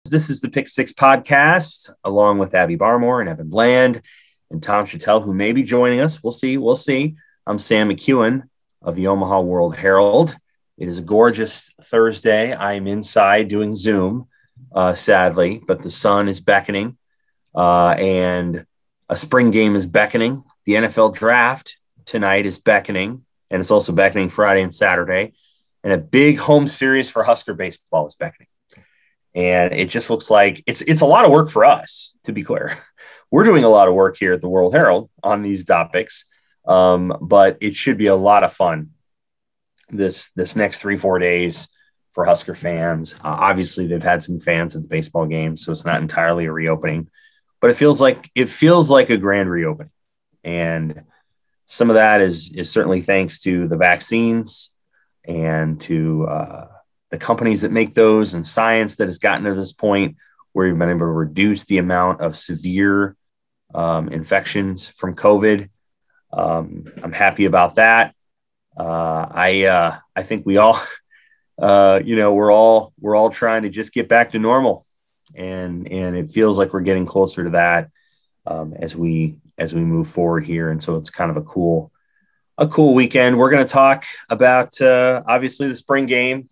This is the Pick Six podcast, along with Abby Barmore and Evan Bland and Tom Chattel, who may be joining us. We'll see. We'll see. I'm Sam McKewon of the Omaha World-Herald. It is a gorgeous Thursday. I'm inside doing Zoom, sadly, but the sun is beckoning, and a spring game is beckoning. The NFL draft tonight is beckoning, and it's also beckoning Friday and Saturday. And a big home series for Husker baseball is beckoning. And it just looks like it's a lot of work for us, to be clear. We're doing a lot of work here at the World-Herald on these topics, but it should be a lot of fun this next 3-4 days for Husker fans. Obviously, they've had some fans at the baseball game, so it's not entirely a reopening, but it feels like a grand reopening. And some of that is certainly thanks to the vaccines and to the companies that make those, and science that has gotten to this point where we've been able to reduce the amount of severe infections from COVID. I'm happy about that. I think we all, we're all trying to just get back to normal, and it feels like we're getting closer to that as we move forward here. And so it's kind of a cool weekend. We're going to talk about obviously the spring game,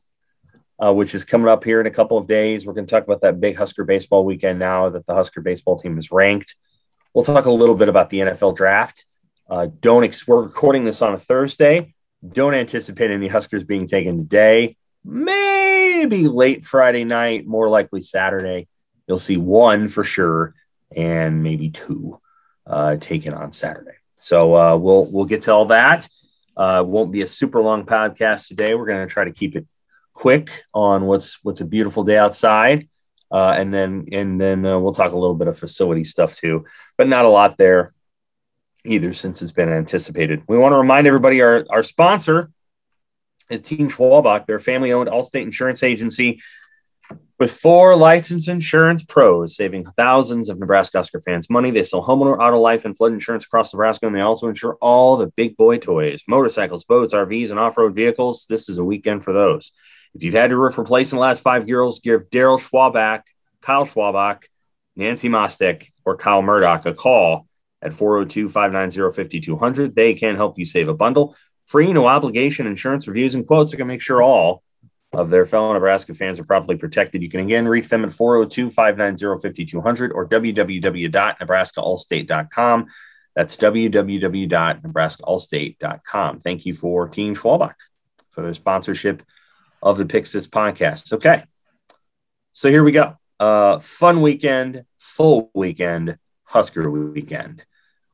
which is coming up here in a couple of days. We're going to talk about that big Husker baseball weekend now that the Husker baseball team is ranked. We'll talk a little bit about the NFL draft. We're recording this on a Thursday. Don't anticipate any Huskers being taken today. Maybe late Friday night, more likely Saturday. You'll see one for sure, and maybe two taken on Saturday. So we'll get to all that. Won't be a super long podcast today. We're going to try to keep it quick on what's a beautiful day outside, and then we'll talk a little bit of facility stuff too, but not a lot there either, since it's been anticipated. We want to remind everybody our sponsor is Team Schwalbach. They're a family-owned Allstate insurance agency with 4 licensed insurance pros, saving thousands of Nebraska Husker fans money. They sell homeowner, auto, life, and flood insurance across Nebraska, and they also insure all the big boy toys, motorcycles, boats, RVs, and off-road vehicles. This is a weekend for those. If you've had your roof replaced in the last 5 years, give Daryl Schwalbach, Kyle Schwalbach, Nancy Mostek, or Kyle Murdoch a call at 402-590-5200. They can help you save a bundle. Free, no obligation insurance reviews and quotes that can make sure all of their fellow Nebraska fans are properly protected. You can again reach them at 402-590-5200 or www.nebraskaallstate.com. That's www.nebraskaallstate.com. Thank you for Team Schwalbach for their sponsorship of the Pick Six podcast. Okay, so here we go. Fun weekend, full weekend, Husker weekend.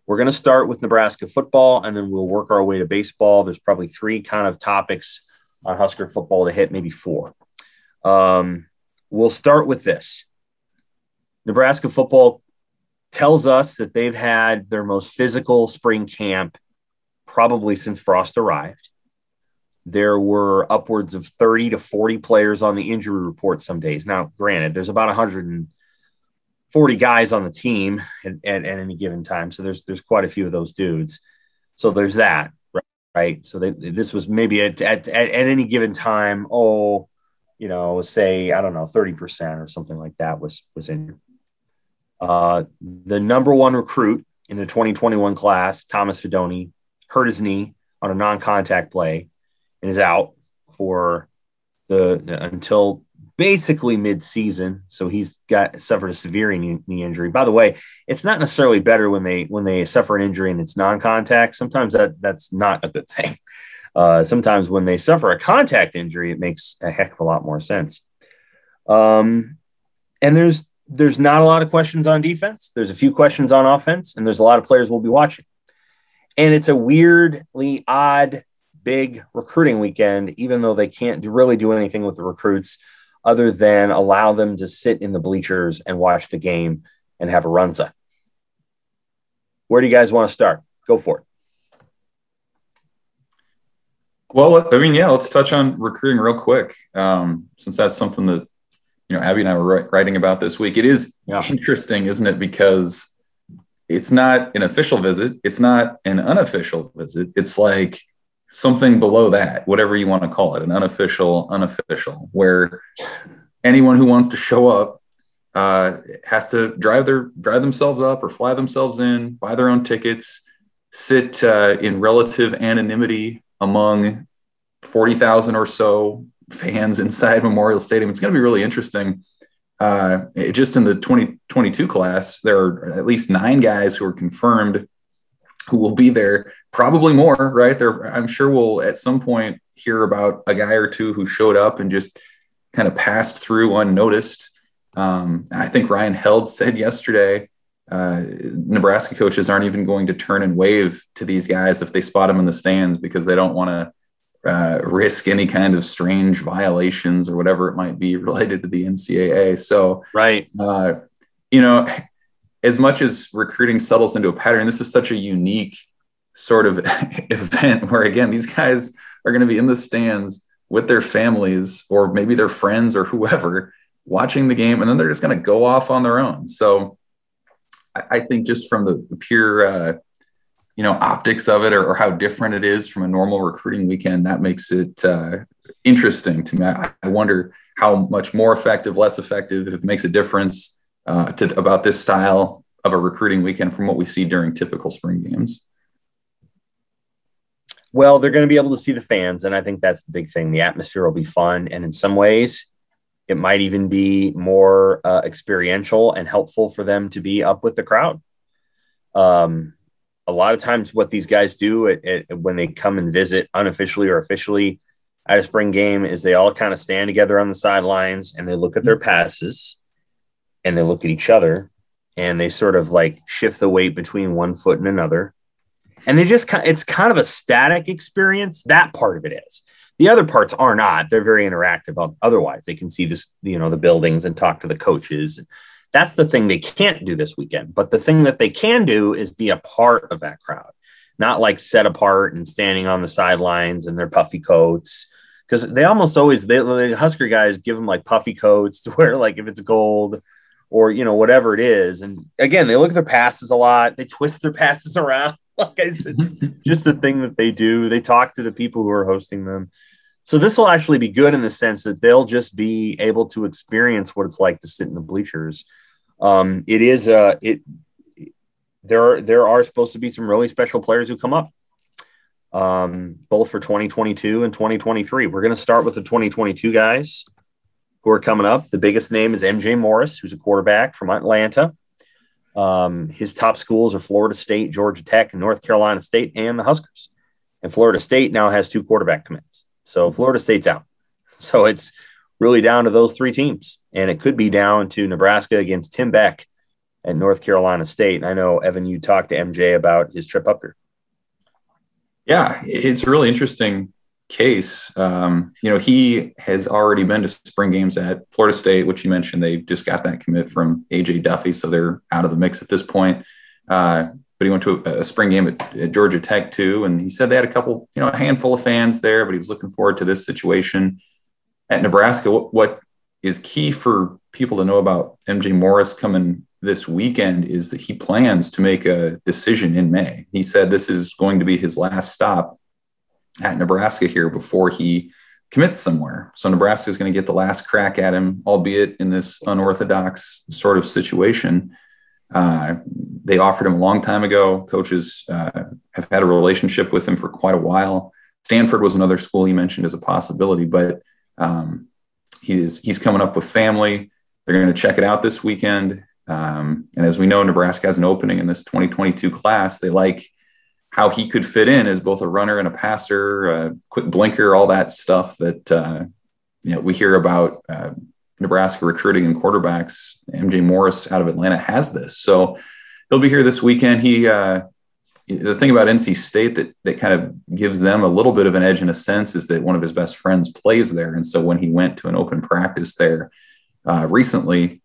We're going to start with Nebraska football, and then we'll work our way to baseball. There's probably 3 kind of topics on Husker football to hit, maybe 4. We'll start with this. Nebraska football tells us that they've had their most physical spring camp probably since Frost arrived. There were upwards of 30 to 40 players on the injury report some days. Now, granted, there's about 140 guys on the team at any given time, so there's quite a few of those dudes. So there's that. Right. So this was maybe at any given time, say, I don't know, 30% or something like that was injured. The number 1 recruit in the 2021 class, Thomas Fidoni, hurt his knee on a non-contact play and is out for until basically mid-season. So he's suffered a severe knee injury. By the way, it's not necessarily better when they suffer an injury and it's non-contact. Sometimes that's not a good thing. Sometimes when they suffer a contact injury, it makes a heck of a lot more sense. And there's not a lot of questions on defense. There's a few questions on offense, and there's a lot of players we'll be watching. And it's a weirdly odd, big recruiting weekend, even though they can't really do anything with the recruits other than allow them to sit in the bleachers and watch the game and have a runza. Where do you guys want to start? Go for it. Well, let's touch on recruiting real quick, since that's something that, Abby and I were writing about this week. It is interesting, isn't it? Because it's not an official visit. It's not an unofficial visit. It's like something below that, whatever you want to call it, an unofficial, where anyone who wants to show up has to drive themselves up or fly themselves in, buy their own tickets, sit in relative anonymity among 40,000 or so fans inside Memorial Stadium. It's going to be really interesting. Just in the 2022 class, there are at least 9 guys who are confirmed who will be there, probably more, right? I'm sure we'll at some point hear about a guy or two who showed up and just kind of passed through unnoticed. I think Ryan Held said yesterday, Nebraska coaches aren't even going to turn and wave to these guys if they spot them in the stands because they don't want to risk any kind of strange violations or whatever it might be related to the NCAA. So, right. As much as recruiting settles into a pattern, this is such a unique sort of event where, again, these guys are going to be in the stands with their families or maybe their friends or whoever watching the game, and then they're just going to go off on their own. So I think just from the pure, optics of it or how different it is from a normal recruiting weekend, that makes it interesting to me. I wonder how much more effective, less effective, if it makes a difference about this style of a recruiting weekend from what we see during typical spring games. Well, they're going to be able to see the fans, and I think that's the big thing. The atmosphere will be fun, and in some ways, it might even be more experiential and helpful for them to be up with the crowd. A lot of times what these guys do when they come and visit unofficially or officially at a spring game is they all kind of stand together on the sidelines and they look at their passes and they look at each other and they sort of like shift the weight between one foot and another. And it's kind of a static experience. That part of it is. The other parts are not. They're very interactive. Otherwise, they can see this, the buildings and talk to the coaches. That's the thing they can't do this weekend. But the thing that they can do is be a part of that crowd, not like set apart and standing on the sidelines in their puffy coats. Because they almost always, the Husker guys give them like puffy coats to wear, like if it's gold or, whatever it is. And again, they look at their passes a lot. They twist their passes around. Like it's just a thing that they do. They talk to the people who are hosting them. So this will actually be good in the sense that they'll just be able to experience what it's like to sit in the bleachers. There are supposed to be some really special players who come up, both for 2022 and 2023. We're going to start with the 2022 guys who are coming up. The biggest name is MJ Morris, who's a quarterback from Atlanta. His top schools are Florida State, Georgia Tech, and North Carolina State, and the Huskers. And Florida State now has 2 quarterback commits. So Florida State's out. So it's really down to those 3 teams. And it could be down to Nebraska against Tim Beck at North Carolina State. And I know, Evan, you talked to MJ about his trip up here. Yeah, it's a really interesting case. He has already been to spring games at Florida State, which you mentioned. They just got that commit from AJ Duffy, so they're out of the mix at this point. But he went to a spring game at Georgia Tech too. And he said they had a handful of fans there, but he was looking forward to this situation at Nebraska. What is key for people to know about MJ Morris coming this weekend is that he plans to make a decision in May. He said this is going to be his last stop at Nebraska here before he commits somewhere. So Nebraska is going to get the last crack at him, albeit in this unorthodox sort of situation. They offered him a long time ago. Coaches have had a relationship with him for quite a while. Stanford was another school he mentioned as a possibility, but he's coming up with family. They're going to check it out this weekend. And as we know, Nebraska has an opening in this 2022 class. They like how he could fit in as both a runner and a passer, a quick blinker, all that stuff that we hear about Nebraska recruiting and quarterbacks. MJ Morris out of Atlanta has this. So he'll be here this weekend. The thing about NC State that kind of gives them a little bit of an edge in a sense is that one of his best friends plays there. And so when he went to an open practice there recently,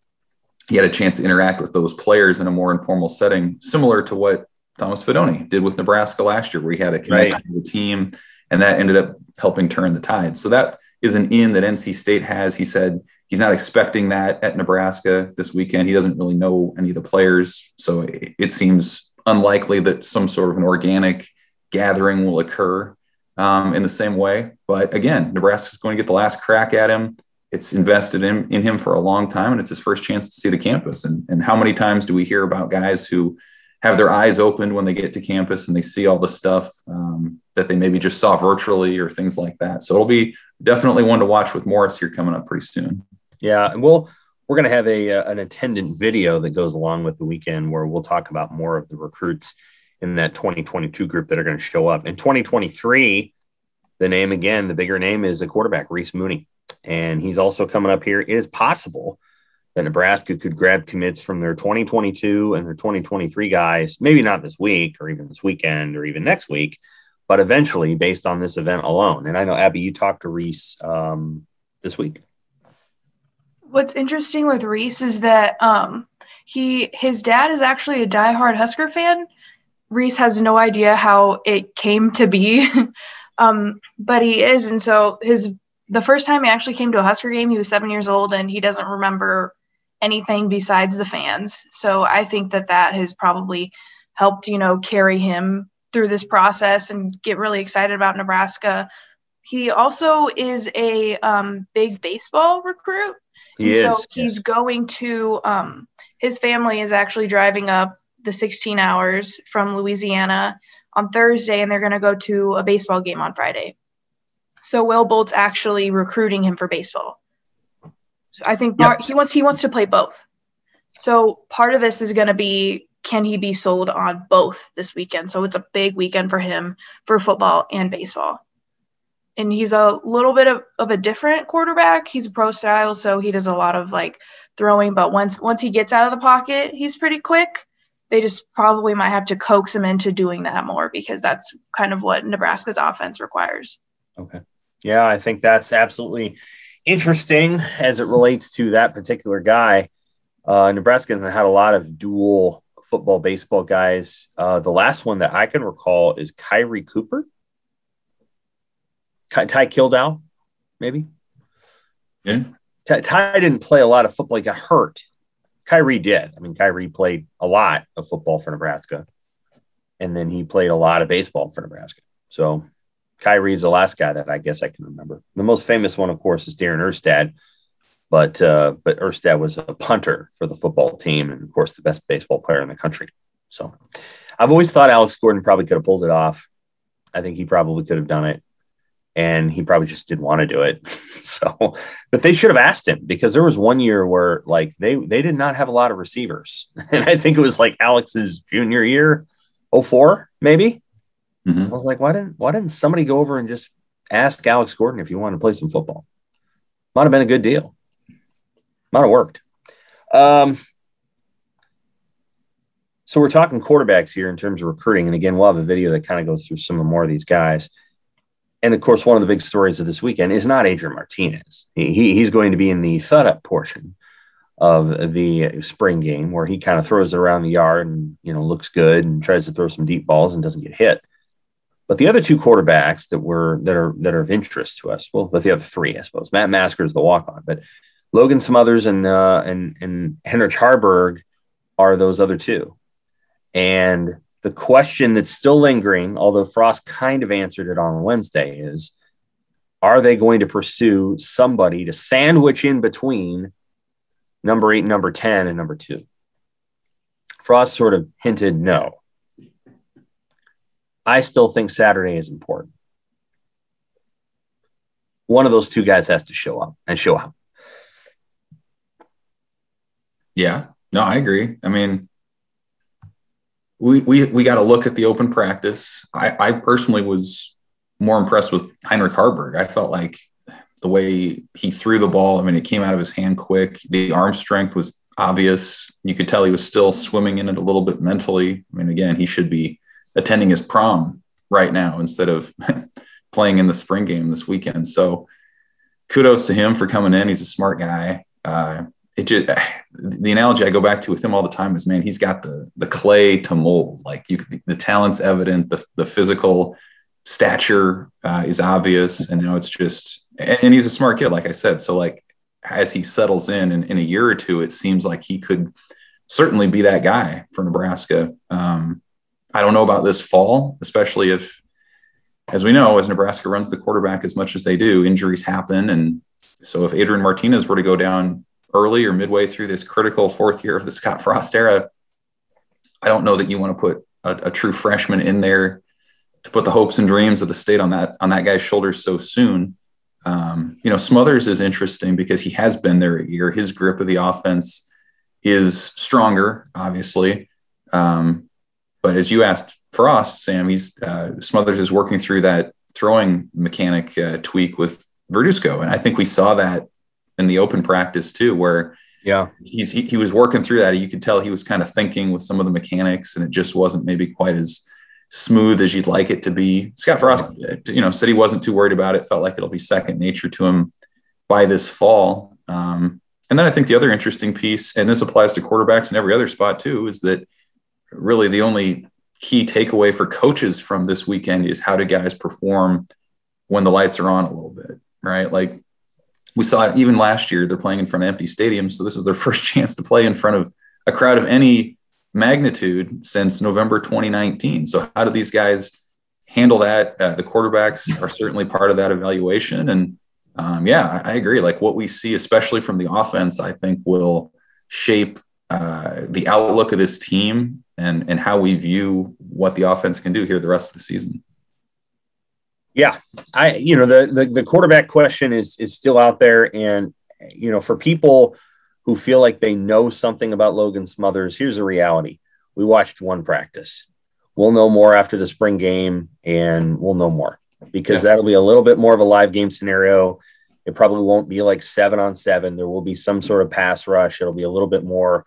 he had a chance to interact with those players in a more informal setting, similar to what Thomas Fidoni did with Nebraska last year, where he had a connection to the team, and that ended up helping turn the tide. So that is an in that NC State has. He said he's not expecting that at Nebraska this weekend. He doesn't really know any of the players, so it seems unlikely that some sort of an organic gathering will occur in the same way. But again, Nebraska is going to get the last crack at him. it's invested in him for a long time, and it's his first chance to see the campus. And how many times do we hear about guys who have their eyes opened when they get to campus and they see all the stuff that they maybe just saw virtually or things like that. So it'll be definitely one to watch with Morris here coming up pretty soon. Yeah. And we're going to have an attendant video that goes along with the weekend where we'll talk about more of the recruits in that 2022 group that are going to show up. In 2023, the bigger name is a quarterback, Reese Mooney. And he's also coming up here. It is possible that Nebraska could grab commits from their 2022 and their 2023 guys, maybe not this week or even this weekend or even next week, but eventually based on this event alone. And I know, Abby, you talked to Reese this week. What's interesting with Reese is that his dad is actually a diehard Husker fan. Reese has no idea how it came to be, but he is. And so the first time he actually came to a Husker game, he was 7 years old, and he doesn't remember anything besides the fans. So I think that has probably helped, carry him through this process and get really excited about Nebraska. He also is a big baseball recruit. He's going to his family is actually driving up the 16 hours from Louisiana on Thursday, and they're going to go to a baseball game on Friday. So Will Bolt's actually recruiting him for baseball. So I think he wants to play both. So part of this is going to be, can he be sold on both this weekend? So it's a big weekend for him for football and baseball. And he's a little bit of a different quarterback. He's a pro style, so he does a lot of throwing. But once he gets out of the pocket, he's pretty quick. They just probably might have to coax him into doing that more because that's kind of what Nebraska's offense requires. Okay. Yeah, I think that's absolutely interesting as it relates to that particular guy. Nebraska has had a lot of dual football, baseball guys. The last one that I can recall is Kyrie Cooper. Ty Kildow, maybe? Yeah. Ty didn't play a lot of football. He got hurt. Kyrie did. I mean, Kyrie played a lot of football for Nebraska, and then he played a lot of baseball for Nebraska. So Kyrie's the last guy that I guess I can remember. The most famous one, of course, is Darren Erstad, but Erstad was a punter for the football team and, of course, the best baseball player in the country. So I've always thought Alex Gordon probably could have pulled it off. I think he probably could have done it, and he probably just didn't want to do it. So, but they should have asked him because there was one year where they did not have a lot of receivers, and I think it was Alex's junior year, 2004 maybe. Mm-hmm. I was like, why didn't somebody go over and just ask Alex Gordon if you wanted to play some football? Might have been a good deal. Might have worked. So we're talking quarterbacks here in terms of recruiting. And again, we'll have a video that kind of goes through some more of these guys. And of course, one of the big stories of this weekend is not Adrian Martinez. He's going to be in the thud-up portion of the spring game where he kind of throws it around the yard and, looks good and tries to throw some deep balls and doesn't get hit. But the other two quarterbacks that are of interest to us, well, the other three, I suppose. Matt Masker is the walk-on, but Logan Smothers and Henrich Harburg are those other two. And the question that's still lingering, although Frost kind of answered it on Wednesday, is are they going to pursue somebody to sandwich in between number 8, number 10, and number 2? Frost sort of hinted no. I still think Saturday is important. One of those two guys has to show up and show up. Yeah, no, I agree. I mean, we got to look at the open practice. I personally was more impressed with Heinrich Harburg. I felt like the way he threw the ball, I mean, it came out of his hand quick. The arm strength was obvious. You could tell he was still swimming in it a little bit mentally. I mean, again, he should be attending his prom right now instead of playing in the spring game this weekend. So kudos to him for coming in. He's a smart guy. The analogy I go back to with him all the time is, man, he's got the clay to mold. The talent's evident, the physical stature is obvious, and now it's just, and he's a smart kid, like I said. So as he settles in a year or two, it seems like he could certainly be that guy for Nebraska. I don't know about this fall, especially if, as we know, as Nebraska runs the quarterback as much as they do, injuries happen, and So if Adrian Martinez were to go down early or midway through this critical fourth year of the Scott Frost era, I don't know that you want to put a true freshman in there to put the hopes and dreams of the state on that guy's shoulders so soon. Smothers is interesting because he has been there a year. His grip of the offense is stronger, obviously. But as you asked Frost, Sam, Smothers is working through that throwing mechanic tweak with Verduzco. And I think we saw that in the open practice too, where he was working through that. You could tell he was kind of thinking with some of the mechanics, and it just wasn't maybe quite as smooth as you'd like it to be. Scott Frost, said he wasn't too worried about it. Felt like it'll be second nature to him by this fall. And then I think the other interesting piece, and this applies to quarterbacks and every other spot too, is that really the only key takeaway for coaches from this weekend is how do guys perform when the lights are on a little bit, right? Like we saw it even last year, they're playing in front of empty stadiums. So this is their first chance to play in front of a crowd of any magnitude since November 2019. So how do these guys handle that? The quarterbacks are certainly part of that evaluation. And I agree. Like what we see, especially from the offense, I think will shape the outlook of this team and how we view what the offense can do here the rest of the season. Yeah. The quarterback question is still out there. And, for people who feel like they know something about Logan Smothers, here's the reality. We watched one practice. We'll know more after the spring game, and we'll know more because that'll be a little bit more of a live game scenario. It probably won't be like 7-on-7. There will be some sort of pass rush. It'll be a little bit more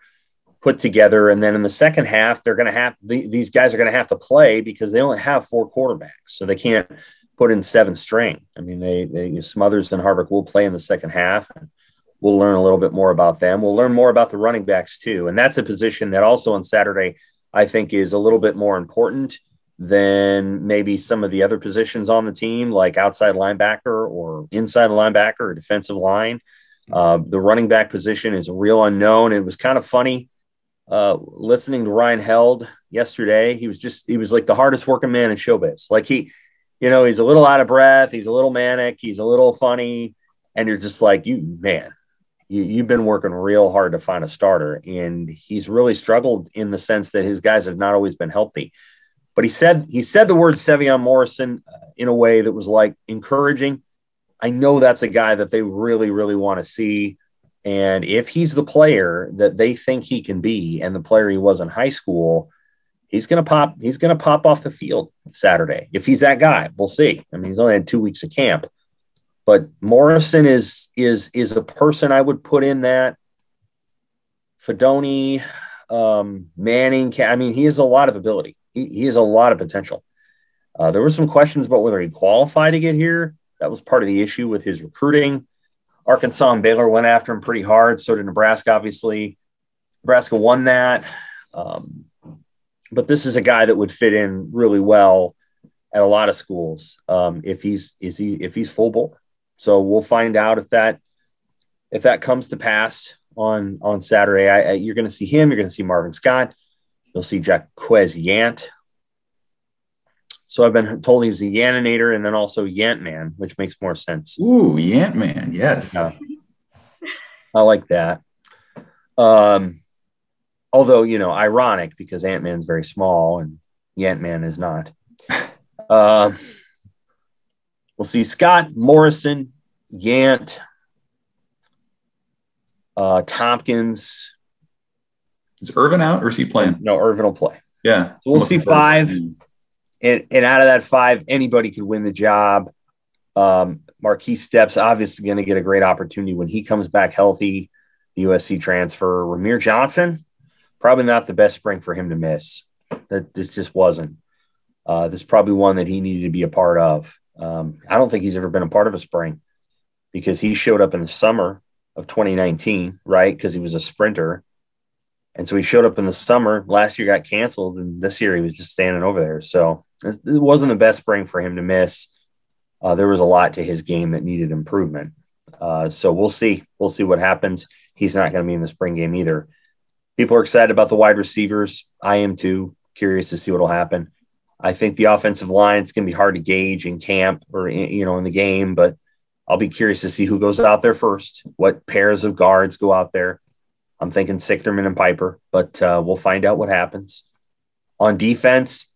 put together. And then in the second half, they're going to have these guys are going to have to play because they only have 4 quarterbacks. So they can't put in 7 string. I mean, they Smothers and Harvick will play in the second half. And we'll learn a little bit more about them. We'll learn more about the running backs too. And that's a position that also on Saturday, I think is a little bit more important than maybe some of the other positions on the team, like outside linebacker or inside linebacker or defensive line. The running back position is a real unknown. It was kind of funny listening to Ryan Held yesterday. He was like the hardest working man in showbiz. Like he's a little out of breath. He's a little manic. He's a little funny. And you're just like, you've been working real hard to find a starter. And he's really struggled in the sense that his guys have not always been healthy. But he said the word Sevion Morrison in a way that was like encouraging. I know that's a guy that they really, really want to see. And if he's the player that they think he can be and the player he was in high school, he's going to pop off the field Saturday. If he's that guy, we'll see. I mean, he's only had 2 weeks of camp. But Morrison is a person I would put in that Fidoni, Manning. I mean, he has a lot of ability. He has a lot of potential. There were some questions about whether he qualified to get here. That was part of the issue with his recruiting. Arkansas and Baylor went after him pretty hard. So did Nebraska, obviously. Nebraska won that. But this is a guy that would fit in really well at a lot of schools if he's full bore. So we'll find out if that comes to pass on Saturday. You're going to see him. You're going to see Marvin Scott. You'll see Jaquez Yant. So I've been told he's a Yantinator and then also Yant Man, which makes more sense. Ooh, Yant Man. Yes. I like that. Although, ironic because Ant-Man's very small and Yant-Man is not. We'll see Scott, Morrison, Yant, Tompkins. Is Irvin out or is he playing? No, Irvin will play. Yeah. So we'll see 5. And out of that 5, anybody could win the job. Marquise Stepp's obviously going to get a great opportunity when he comes back healthy. The USC transfer. Ramir Johnson, probably not the best spring for him to miss. This just wasn't. This is probably one that he needed to be a part of. I don't think he's ever been a part of a spring because he showed up in the summer of 2019, right? Because he was a sprinter. And so he showed up in the summer. Last year got canceled, and this year he was just standing over there. So it wasn't the best spring for him to miss. There was a lot to his game that needed improvement. So we'll see. We'll see what happens. He's not going to be in the spring game either. People are excited about the wide receivers. I am too. Curious to see what will happen. I think the offensive line is going to be hard to gauge in camp or in the game, but I'll be curious to see who goes out there first, what pairs of guards go out there. I'm thinking Sichterman and Piper, but we'll find out what happens. On defense,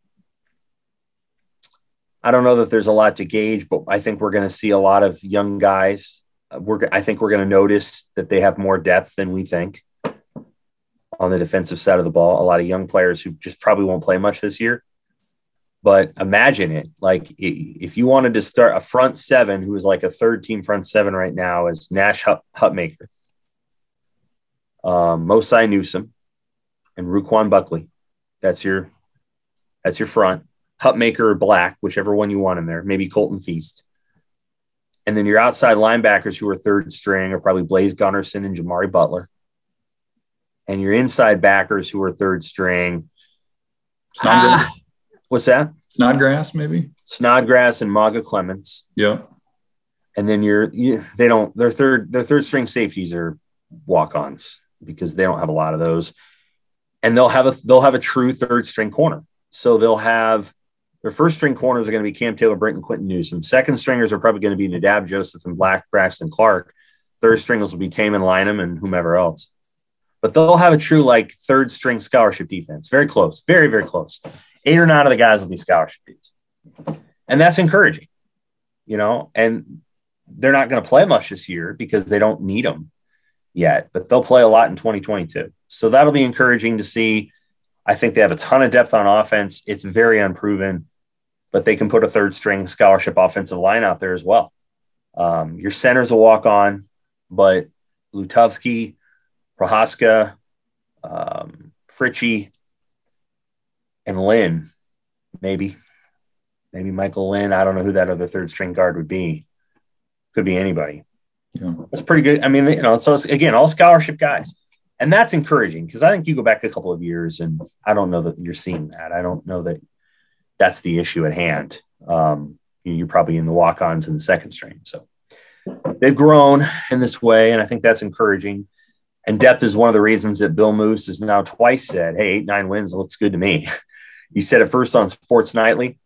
I don't know that there's a lot to gauge, but I think we're going to see a lot of young guys. I think we're going to notice that they have more depth than we think on the defensive side of the ball. A lot of young players who just probably won't play much this year. But imagine it. Like, if you wanted to start a front seven who is like a third-team front seven right now is Nash Hutmaker, Mosai Newsom, and Ruquan Buckley. That's your front. Hutmaker or Black, whichever one you want in there. Maybe Colton Feast. And then your outside linebackers who are third string are probably Blaze Gunnerson and Jamari Butler. And your inside backers who are third string. Snodgrass. What's that? Snodgrass, maybe. Snodgrass and Maga Clements. Yeah. And then their third string safeties are walk-ons because they don't have a lot of those. And they'll have a true third string corner. So they'll have their first string corners are going to be Cam Taylor, Britt, and Quentin Newsom. Second stringers are probably going to be Nadab Joseph and Braxton Clark. Third stringers will be Taman Lynham and whomever else. But they'll have a true like third string scholarship defense. Very close. Very, very close. 8 or 9 of the guys will be scholarship dudes. And that's encouraging, and they're not going to play much this year because they don't need them yet, but they'll play a lot in 2022. So that'll be encouraging to see. I think they have a ton of depth on offense. It's very unproven, but they can put a third string scholarship offensive line out there as well. Your centers will walk on, but Lutovsky, Prohaska, Fritchie, and Lynn, maybe Michael Lynn. I don't know who that other third string guard would be. Could be anybody. Yeah. That's pretty good. I mean, so it's, again, all scholarship guys. And that's encouraging because I think you go back a couple of years and I don't know that you're seeing that. I don't know that that's the issue at hand. You're probably in the walk-ons in the second string. So they've grown in this way, and I think that's encouraging. And depth is one of the reasons that Bill Moose has now twice said, hey, 8-9 wins looks good to me. He said it first on Sports Nightly,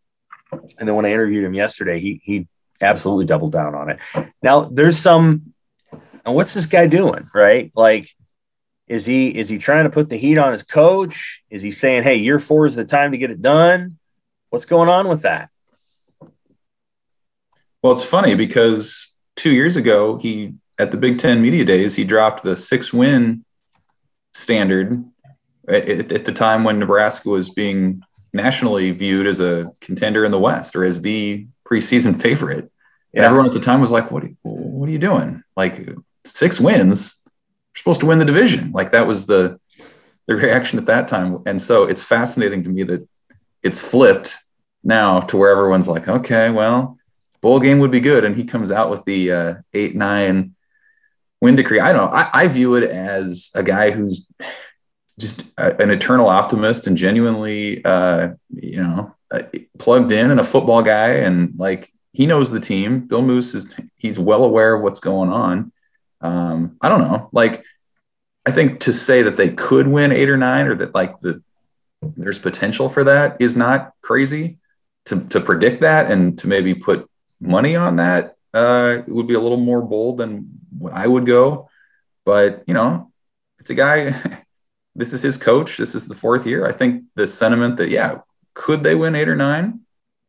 and then when I interviewed him yesterday, he absolutely doubled down on it. Now, there's some – and what's this guy doing, right? Like, is he trying to put the heat on his coach? Is he saying, hey, year 4 is the time to get it done? What's going on with that? Well, it's funny because 2 years ago, at the Big Ten Media Days, he dropped the 6-win standard at the time when Nebraska was being nationally viewed as a contender in the West or as the preseason favorite. And everyone at the time was like, what are you doing? Like 6 wins, you're supposed to win the division. Like that was the reaction at that time. And so it's fascinating to me that it's flipped now to where everyone's like, okay, well, bowl game would be good. And he comes out with the 8-9 win decree. I don't know. I view it as a guy who's just an eternal optimist and genuinely, plugged in and a football guy. And like, he knows the team. Bill Moose he's well aware of what's going on. I don't know. Like, I think to say that they could win 8 or 9 or that like there's potential for that is not crazy. To predict that and to maybe put money on that would be a little more bold than what I would go. But, it's a guy, this is his coach. This is the 4th year. I think the sentiment that, could they win 8 or 9?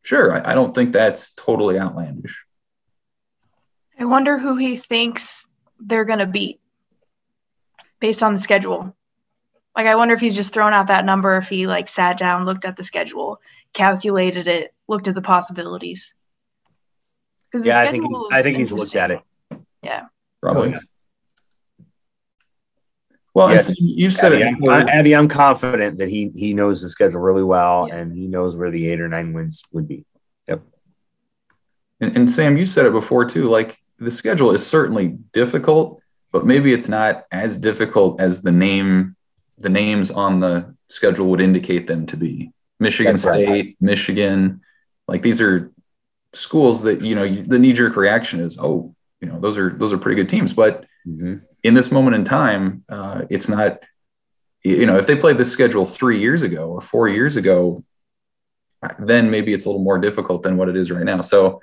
Sure. I don't think that's totally outlandish. I wonder who he thinks they're going to beat based on the schedule. Like, I wonder if he's just thrown out that number, if he like sat down, looked at the schedule, calculated it, looked at the possibilities. Because I think he's looked at it. Yeah, probably. Well, you said Abby, I'm confident that he knows the schedule really well, and he knows where the 8 or 9 wins would be. Yep. And Sam, you said it before too. Like the schedule is certainly difficult, but maybe it's not as difficult as the names on the schedule would indicate them to be. Michigan State, Michigan, like these are schools that the knee-jerk reaction is, those are pretty good teams. But in this moment in time, it's not. If they played this schedule 3 years ago or 4 years ago, then maybe it's a little more difficult than what it is right now. So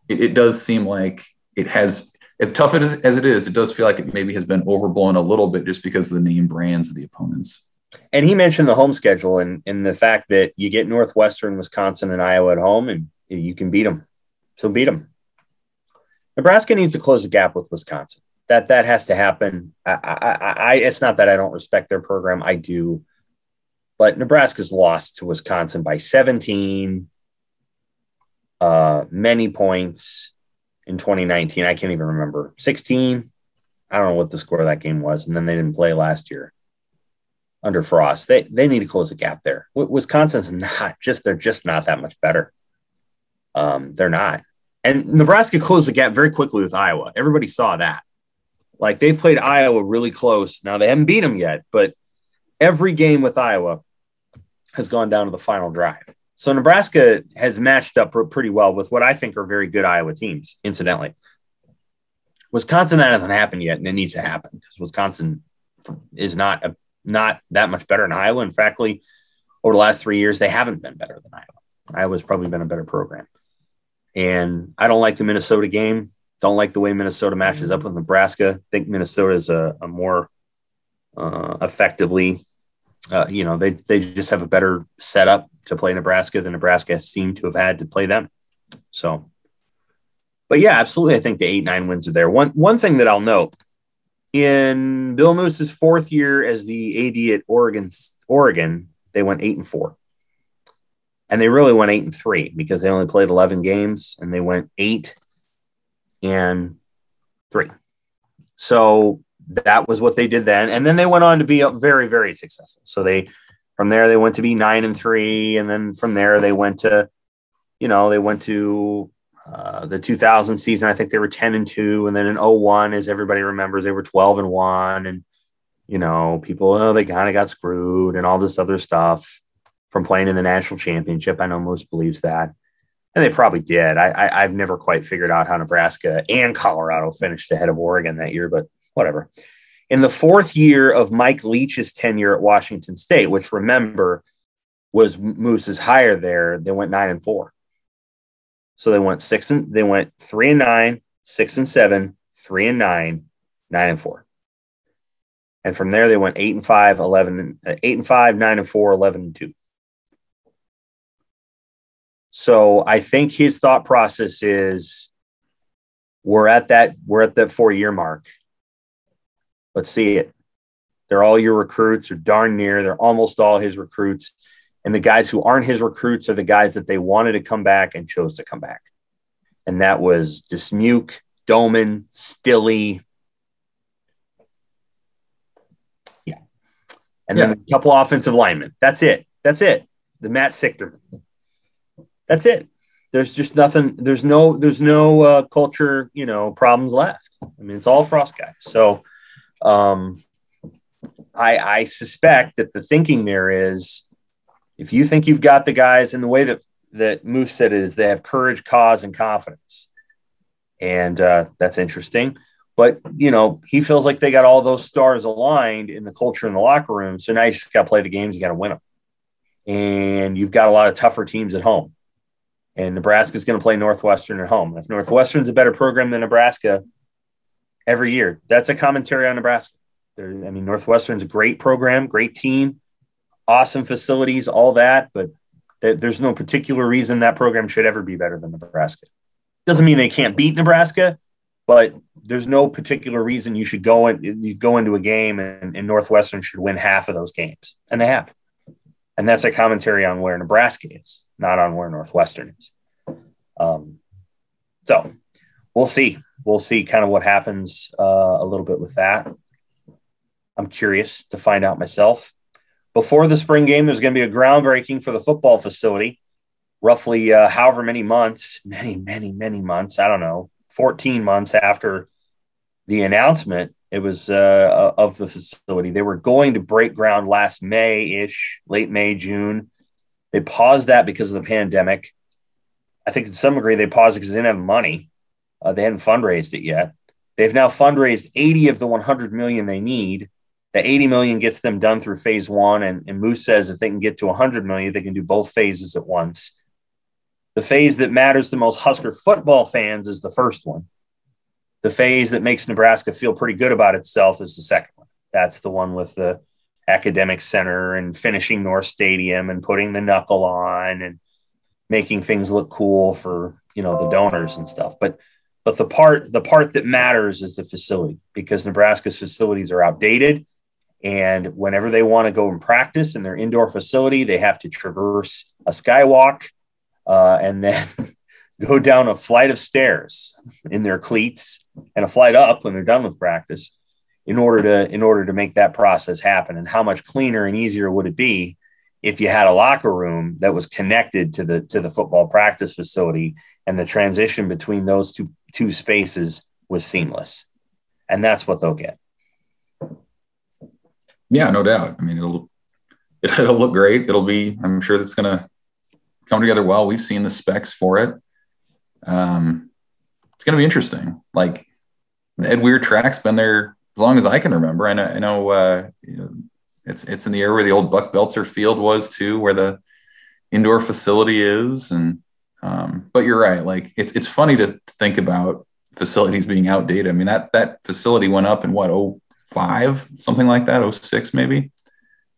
it does seem like it has, as tough as it is, it does feel like it maybe has been overblown a little bit just because of the name brands of the opponents. And he mentioned the home schedule and the fact that you get Northwestern, Wisconsin, and Iowa at home, and you can beat them. So beat them. Nebraska needs to close the gap with Wisconsin. That has to happen. It's not that I don't respect their program. I do. But Nebraska's lost to Wisconsin by 17, many points in 2019. I can't even remember. 16. I don't know what the score of that game was. And then they didn't play last year under Frost. They need to close the gap there. Wisconsin's they're just not that much better. They're not. And Nebraska closed the gap very quickly with Iowa. Everybody saw that. Like, they played Iowa really close. Now, they haven't beat them yet, but every game with Iowa has gone down to the final drive. So Nebraska has matched up pretty well with what I think are very good Iowa teams, incidentally. Wisconsin, that hasn't happened yet, and it needs to happen because Wisconsin is not that much better than Iowa. In fact, over the last 3 years, they haven't been better than Iowa. Iowa's probably been a better program. And I don't like the Minnesota game. Don't like the way Minnesota matches up with Nebraska. I think Minnesota is a more effectively, they just have a better setup to play Nebraska than Nebraska has seemed to have had to play them. So, but yeah, absolutely. I think the 8-9 wins are there. One thing that I'll note, in Bill Moose's fourth year as the AD at Oregon, they went 8-4. And they really went 8-3 because they only played 11 games and they went 8-3. So that was what they did then. And then they went on to be very, very successful. So from there, they went to be 9-3. And then from there, they went to the 2000 season. I think they were 10-2. And then in 2001, as everybody remembers, they were 12-1. And, people, they kind of got screwed and all this other stuff from playing in the national championship. I know most believes that. And they probably did. I've never quite figured out how Nebraska and Colorado finished ahead of Oregon that year, but whatever. In the fourth year of Mike Leach's tenure at Washington State, which, remember, was Moose's hire there, they went 9-4. So they went 3-9, 6-7, 3-9, 9-4. And from there, they went 8-5, 8-5, 9-4, 11-2. So I think his thought process is we're at that 4-year mark. Let's see it. They're all your recruits, or darn near. They're almost all his recruits. And the guys who aren't his recruits are the guys that they wanted to come back and chose to come back. And that was Dismuke, Doman, Stilley. Yeah. And then a couple offensive linemen. That's it. The Matt Sichterman. That's it. There's just nothing. There's no culture, problems left. I mean, it's all Frost guys. So I suspect that the thinking there is, if you think you've got the guys in the way that Moose said it is, they have courage, cause, and confidence. And that's interesting. But, he feels like they got all those stars aligned in the culture in the locker room. So now you just got to play the games. You got to win them. And you've got a lot of tougher teams at home. And Nebraska's going to play Northwestern at home. If Northwestern's a better program than Nebraska every year, that's a commentary on Nebraska. Northwestern's a great program, great team, awesome facilities, all that. But there's no particular reason that program should ever be better than Nebraska. Doesn't mean they can't beat Nebraska, but there's no particular reason you should go into a game and Northwestern should win half of those games. And they have. And that's a commentary on where Nebraska is, not on where Northwestern is. So we'll see. We'll see kind of what happens a little bit with that. I'm curious to find out myself. Before the spring game, there's going to be a groundbreaking for the football facility, roughly however many months, many months, I don't know, 14 months after the announcement. It was of the facility. They were going to break ground last May-ish, late May, June. They paused that because of the pandemic. I think to some degree they paused it because they didn't have money. They hadn't fundraised it yet. They've now fundraised 80 of the 100 million they need. The 80 million gets them done through phase one. And Moose says if they can get to 100 million, they can do both phases at once. The phase that matters to most Husker football fans is the first one. The phase that makes Nebraska feel pretty good about itself is the second one. That's the one with the academic center and finishing North Stadium and putting the knuckle on and making things look cool for, the donors and stuff. But the part that matters is the facility, because Nebraska's facilities are outdated. And whenever they want to go and practice in their indoor facility, they have to traverse a skywalk and then go down a flight of stairs in their cleats and a flight up when they're done with practice in order to make that process happen. And how much cleaner and easier would it be if you had a locker room that was connected to the football practice facility, and the transition between those two spaces was seamless? And that's what they'll get. Yeah, no doubt. I mean, it'll look great. I'm sure that's going to come together well. We've seen the specs for it. It's going to be interesting. Like, the Ed Weir track's been there as long as I can remember. I know it's in the area where the old Buck Belzer field was too, where the indoor facility is. And but you're right. Like, it's funny to think about facilities being outdated. I mean, that facility went up in what, 05, something like that, 06 maybe.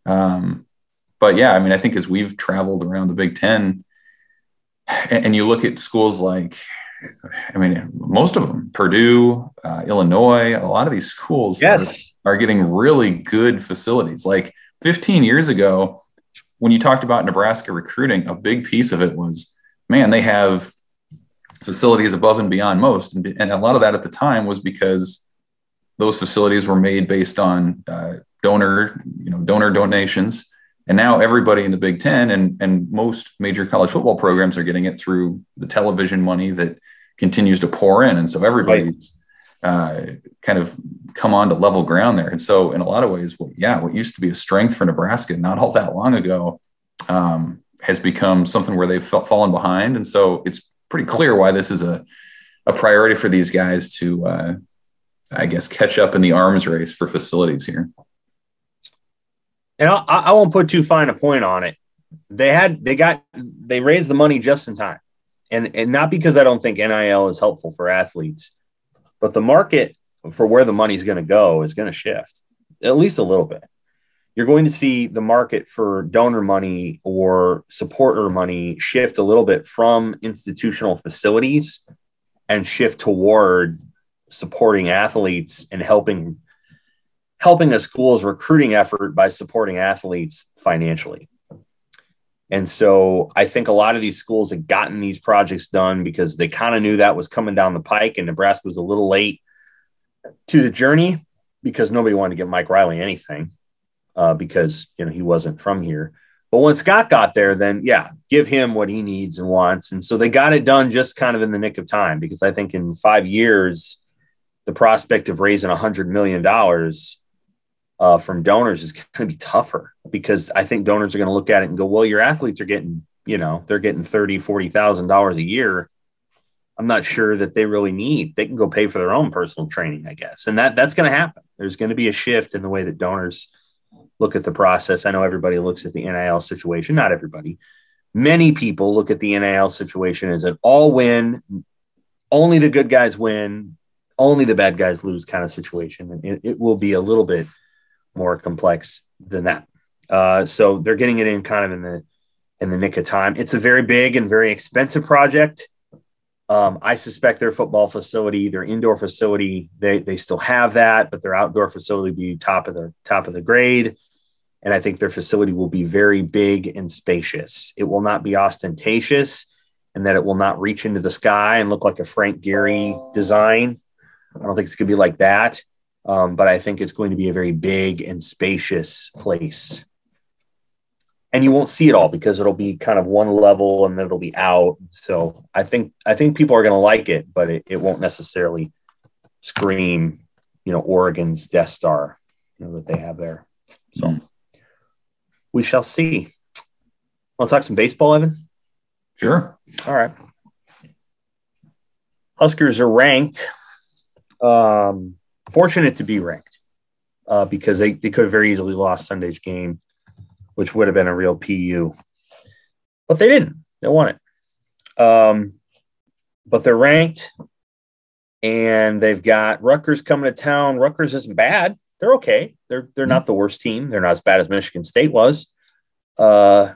But yeah, I mean, I think as we've traveled around the Big Ten, and you look at schools like, I mean, most of them, Purdue, Illinois, a lot of these schools are getting really good facilities. Like 15 years ago, when you talked about Nebraska recruiting, a big piece of it was, man, they have facilities above and beyond most. And a lot of that at the time was because those facilities were made based on donor donations. And now everybody in the Big Ten and most major college football programs are getting it through the television money that continues to pour in. And so everybody's kind of come on to level ground there. And so in a lot of ways, what used to be a strength for Nebraska not all that long ago has become something where they've fallen behind. And so it's pretty clear why this is a priority for these guys to, I guess, catch up in the arms race for facilities here. And I won't put too fine a point on it. They raised the money just in time. And not because I don't think NIL is helpful for athletes, but the market for where the money is going to go is going to shift at least a little bit. You're going to see the market for donor money or supporter money shift a little bit from institutional facilities and shift toward supporting athletes and helping a school's recruiting effort by supporting athletes financially. And so I think a lot of these schools had gotten these projects done because they kind of knew that was coming down the pike, and Nebraska was a little late to the journey because nobody wanted to give Mike Riley anything because, he wasn't from here. But when Scott got there, then give him what he needs and wants. And so they got it done just kind of in the nick of time, because I think in 5 years, the prospect of raising $100 million from donors is going to be tougher, because I think donors are going to look at it and go, well, your athletes are getting, they're getting $30,000, $40,000 a year. I'm not sure that they really need, they can go pay for their own personal training, I guess. And that's going to happen. There's going to be a shift in the way that donors look at the process. I know everybody looks at the NIL situation. Not everybody. Many people look at the NIL situation as an all win, only the good guys win, only the bad guys lose kind of situation. And it will be a little bit more complex than that. So they're getting it in kind of in the nick of time. It's a very big and very expensive project. I suspect their football facility, their indoor facility, they still have that, but their outdoor facility will be top of the grade. And I think their facility will be very big and spacious. It will not be ostentatious, and that it will not reach into the sky and look like a Frank Gehry design. I don't think it's going to be like that. But I think it's going to be a very big and spacious place. And you won't see it all because it'll be kind of one level and then it'll be out. So I think people are going to like it, but it won't necessarily scream, Oregon's Death Star, that they have there. So we shall see. Want to talk some baseball, Evan? Sure. All right. Huskers are ranked. Fortunate to be ranked because they could have very easily lost Sunday's game, which would have been a real PU. But they didn't. They won it. But they're ranked. and they've got Rutgers coming to town. Rutgers isn't bad. They're okay. They're not the worst team. They're not as bad as Michigan State was. But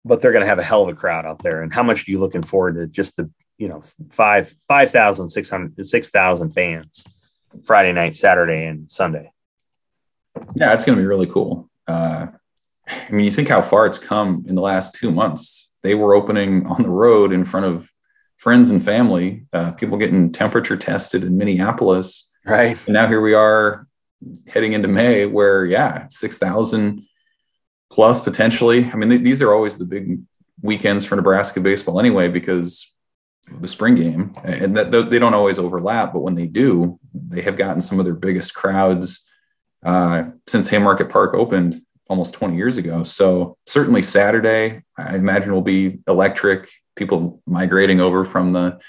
they're going to have a hell of a crowd out there. And how much are you looking forward to just the, 6,000 fans Friday night, Saturday, and Sunday? Yeah, it's going to be really cool. You think how far it's come in the last 2 months. They were opening on the road in front of friends and family, people getting temperature tested in Minneapolis. Right. And now here we are heading into May where, 6,000 plus potentially. These are always the big weekends for Nebraska baseball anyway, because of the spring game, and that they don't always overlap, but when they do, they have gotten some of their biggest crowds since Haymarket Park opened almost 20 years ago. So certainly Saturday, I imagine, will be electric. People migrating over from the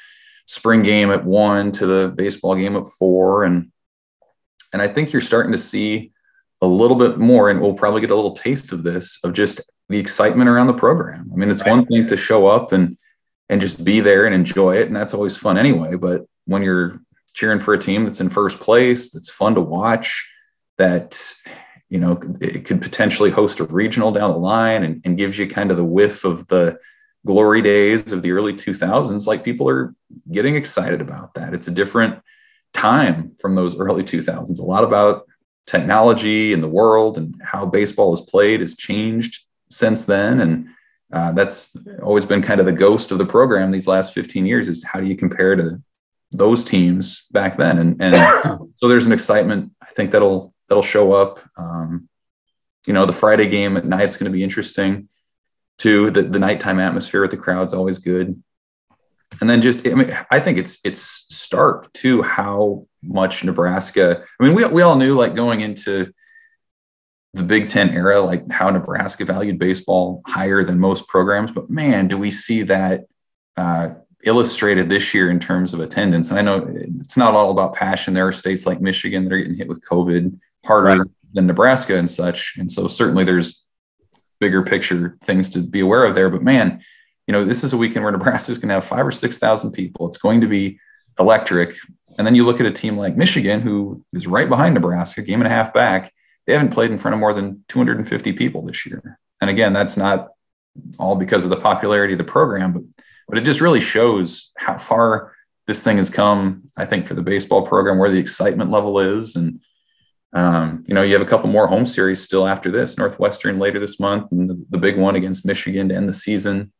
spring game at 1 to the baseball game at 4. And I think you're starting to see a little bit more, and we'll probably get a little taste of this, of just the excitement around the program. It's one thing to show up and just be there and enjoy it, and that's always fun anyway. But when you're cheering for a team that's in first place, that's fun to watch, that it could potentially host a regional down the line and gives you kind of the whiff of the glory days of the early 2000s, like people are getting excited about that. It's a different time from those early 2000s. A lot about technology and the world and how baseball is played has changed since then. And that's always been kind of the ghost of the program these last 15 years, is how do you compare to those teams back then? And so there's an excitement, I think, that'll show up. The Friday game at night is going to be interesting too. The nighttime atmosphere with the crowd's always good. And then I think it's stark too how much Nebraska. We all knew, like, going into the Big Ten era, like how Nebraska valued baseball higher than most programs. But man, do we see that illustrated this year in terms of attendance? And I know it's not all about passion. There are states like Michigan that are getting hit with COVID harder than Nebraska and such. And so certainly there's bigger picture things to be aware of there. But man, this is a weekend where Nebraska is going to have 5,000 or 6,000 people. It's going to be electric. And then you look at a team like Michigan, who is right behind Nebraska, game and a half back. They haven't played in front of more than 250 people this year. And again, that's not all because of the popularity of the program, but it just really shows how far this thing has come, I think, for the baseball program, where the excitement level is. And, you have a couple more home series still after this, Northwestern later this month, and the big one against Michigan to end the season,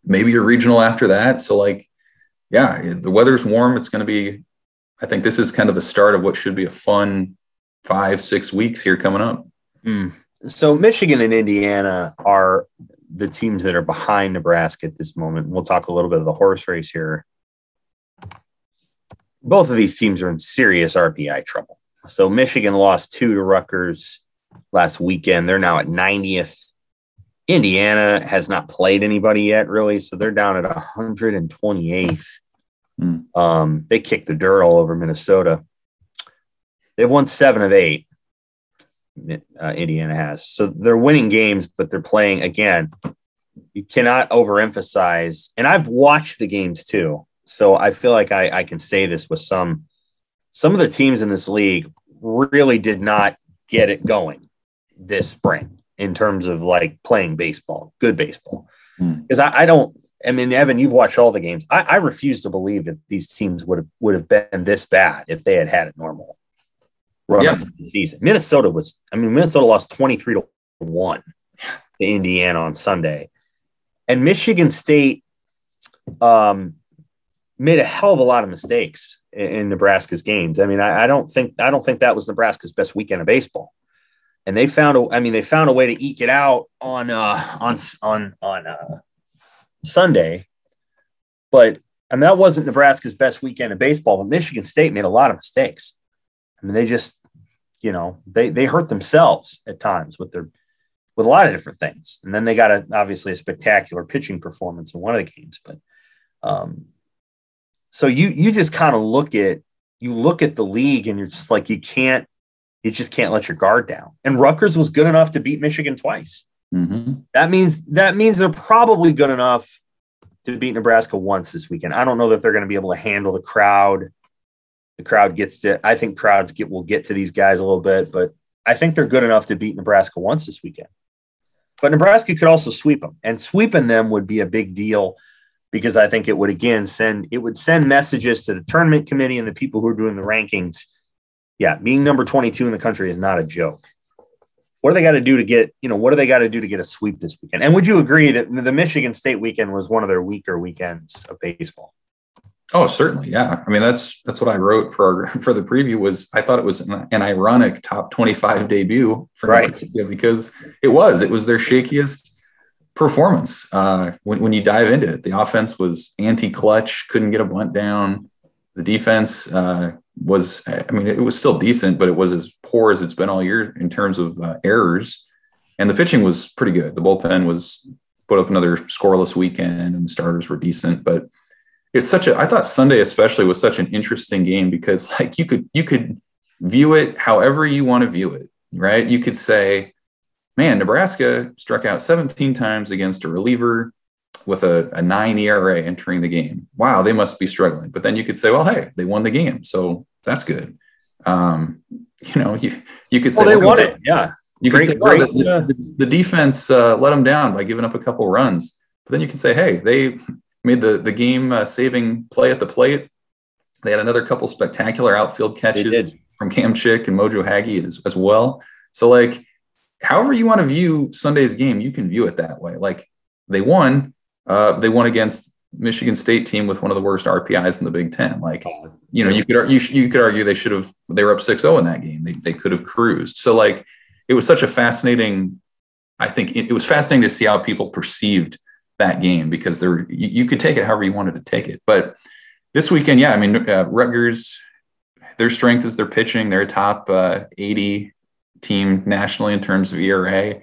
maybe a regional after that. So the weather's warm. It's going to be, I think this is kind of the start of what should be a fun 5-6 weeks here coming up. So Michigan and Indiana are the teams that are behind Nebraska at this moment. We'll talk a little bit of the horse race here. Both of these teams are in serious RPI trouble. So Michigan lost 2 to Rutgers last weekend. They're now at 90th. Indiana has not played anybody yet, really, so they're down at 128th. They kicked the dirt all over Minnesota. They've won 7 of 8. Indiana has. So they're winning games, but they're playing, again, you cannot overemphasize. And I've watched the games too, so I feel like I can say this with some of the teams in this league really did not get it going this spring in terms of like playing baseball, good baseball. Because Evan, you've watched all the games. I refuse to believe that these teams would have been this bad if they had it normal run of the season. Minnesota lost 23-1 to Indiana on Sunday, and Michigan State made a hell of a lot of mistakes in Nebraska's games. I don't think that was Nebraska's best weekend of baseball. And they found a way to eke it out on Sunday, but that wasn't Nebraska's best weekend of baseball. But Michigan State made a lot of mistakes. They just, they hurt themselves at times with a lot of different things. And then they got obviously a spectacular pitching performance in one of the games. But so you just kind of look at the league and you're just like, you just can't let your guard down. And Rutgers was good enough to beat Michigan twice. Mm-hmm. That means they're probably good enough to beat Nebraska once this weekend. I don't know that they're going to be able to handle the crowd the crowd gets to. I think will get to these guys a little bit, but I think they're good enough to beat Nebraska once this weekend. But Nebraska could also sweep them, and sweeping them would be a big deal because I think it would again send messages to the tournament committee and the people who are doing the rankings. Yeah, being number 22 in the country is not a joke. What do they got to do to get, what do they got to do to get a sweep this weekend? And would you agree that the Michigan State weekend was one of their weaker weekends of baseball? Oh, certainly. Yeah. I mean, that's what I wrote for the preview was I thought it was an ironic top 25 debut for Nebraska because it was their shakiest performance. When you dive into it, the offense was anti-clutch, couldn't get a bunt down. The defense it was still decent, but it was as poor as it's been all year in terms of errors. And the pitching was pretty good. The bullpen put up another scoreless weekend and the starters were decent, but I thought Sunday especially was such an interesting game because like you could view it however you want to view it, right? You could say, man, Nebraska struck out 17 times against a reliever with a 9 ERA entering the game. Wow, they must be struggling. But then you could say, well, hey, they won the game, so that's good. You could say they won it. Yeah, you could say the defense let them down by giving up a couple runs. But then you can say, hey, they made the game saving play at the plate. They had another couple spectacular outfield catches from Cam Chick and Mojo Hagee as well. So like, however you want to view Sunday's game, you can view it that way. Like they won against Michigan State team with one of the worst RPIs in the Big Ten. Like, you could argue they were up 6-0 in that game. They could have cruised. So like, it was such a fascinating, I think it was fascinating to see how people perceived that game because you could take it however you wanted to take it. But this weekend, yeah, I mean, Rutgers, their strength is their pitching. They're a top 80 team nationally in terms of ERA.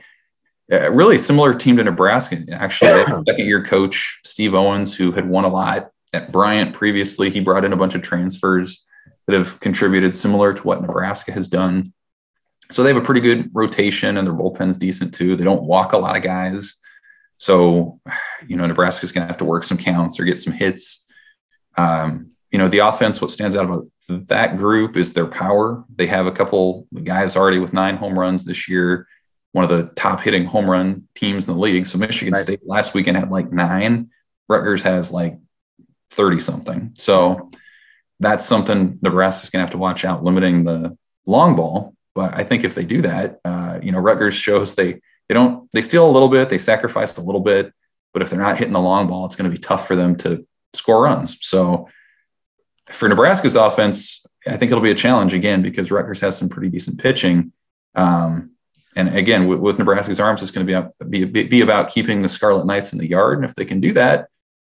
Really similar team to Nebraska. Actually, second-year coach Steve Owens, who had won a lot at Bryant previously, he brought in a bunch of transfers that have contributed similar to what Nebraska has done. So they have a pretty good rotation and their bullpen's decent too. They don't walk a lot of guys. So, Nebraska's going to have to work some counts or get some hits. The offense, what stands out about that group is their power. They have a couple guys already with 9 home runs this year, one of the top hitting home run teams in the league. So Michigan State last weekend had like 9. Rutgers has like 30 something. So that's something Nebraska's going to have to watch out, limiting the long ball. But I think if they do that, Rutgers shows they steal a little bit, they sacrifice a little bit, but if they're not hitting the long ball, it's going to be tough for them to score runs. So for Nebraska's offense, I think it'll be a challenge again, because Rutgers has some pretty decent pitching. And again, with Nebraska's arms, it's going to be about keeping the Scarlet Knights in the yard. And if they can do that,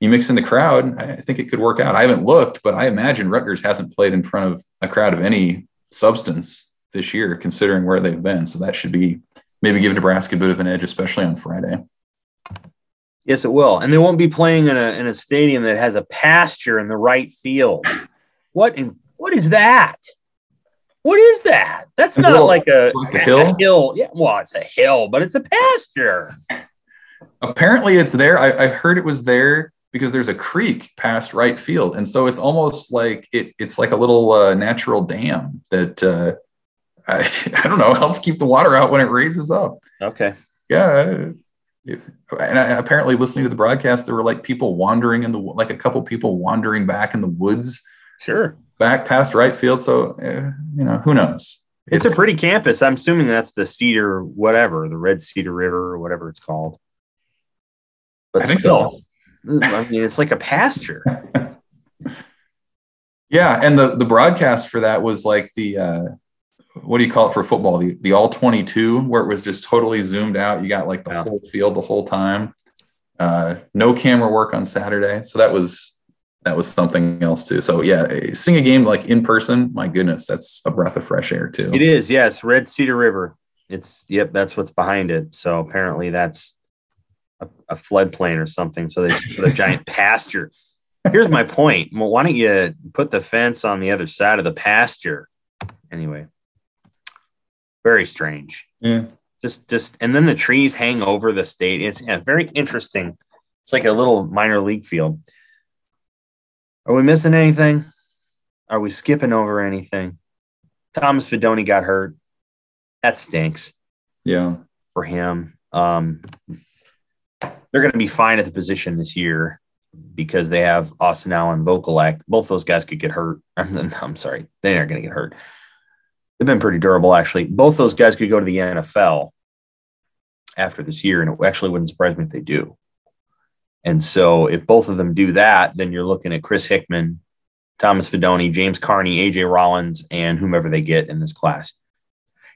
you mix in the crowd, I think it could work out. I haven't looked, but I imagine Rutgers hasn't played in front of a crowd of any substance this year, considering where they've been. So that should be maybe give Nebraska a bit of an edge, especially on Friday. Yes, it will. And they won't be playing in a stadium that has a pasture in the right field. What is that? What is that? That's not like a hill. Yeah, well, it's a hill, but it's a pasture. Apparently it's there. I heard it was there because there's a creek past right field. And so it's almost like it's like a little natural dam that I don't know, helps keep the water out when it raises up. Okay. Yeah. And apparently listening to the broadcast, there were like people wandering a couple people wandering back in the woods. Sure. Back past right field. So, who knows? It's a pretty campus. I'm assuming that's the Cedar, whatever, the Red Cedar River or whatever it's called. But I think so. I mean, it's like a pasture. Yeah. And the broadcast for that was like the, what do you call it for football? The all 22, where it was just totally zoomed out. You got like the whole field the whole time. No camera work on Saturday. So that was something else too. So yeah, seeing a game like in person, my goodness, that's a breath of fresh air too. It is. Yes. Red Cedar River. That's what's behind it. So apparently that's a floodplain or something. So they just put a giant pasture. Here's my point. Well, why don't you put the fence on the other side of the pasture? Anyway. Very strange. Yeah. Just and then the trees hang over the state. It's very interesting. It's like a little minor league field. Are we missing anything? Are we skipping over anything? Thomas Fidoni got hurt. That stinks. Yeah. For him. They're going to be fine at the position this year because they have Austin Allen, Vokalek. Both those guys could get hurt. I'm sorry. They aren't going to get hurt. They've been pretty durable, actually. Both those guys could go to the NFL after this year, and it actually wouldn't surprise me if they do. And so if both of them do that, then you're looking at Chris Hickman, Thomas Fidoni, James Carney, A.J. Rollins, and whomever they get in this class.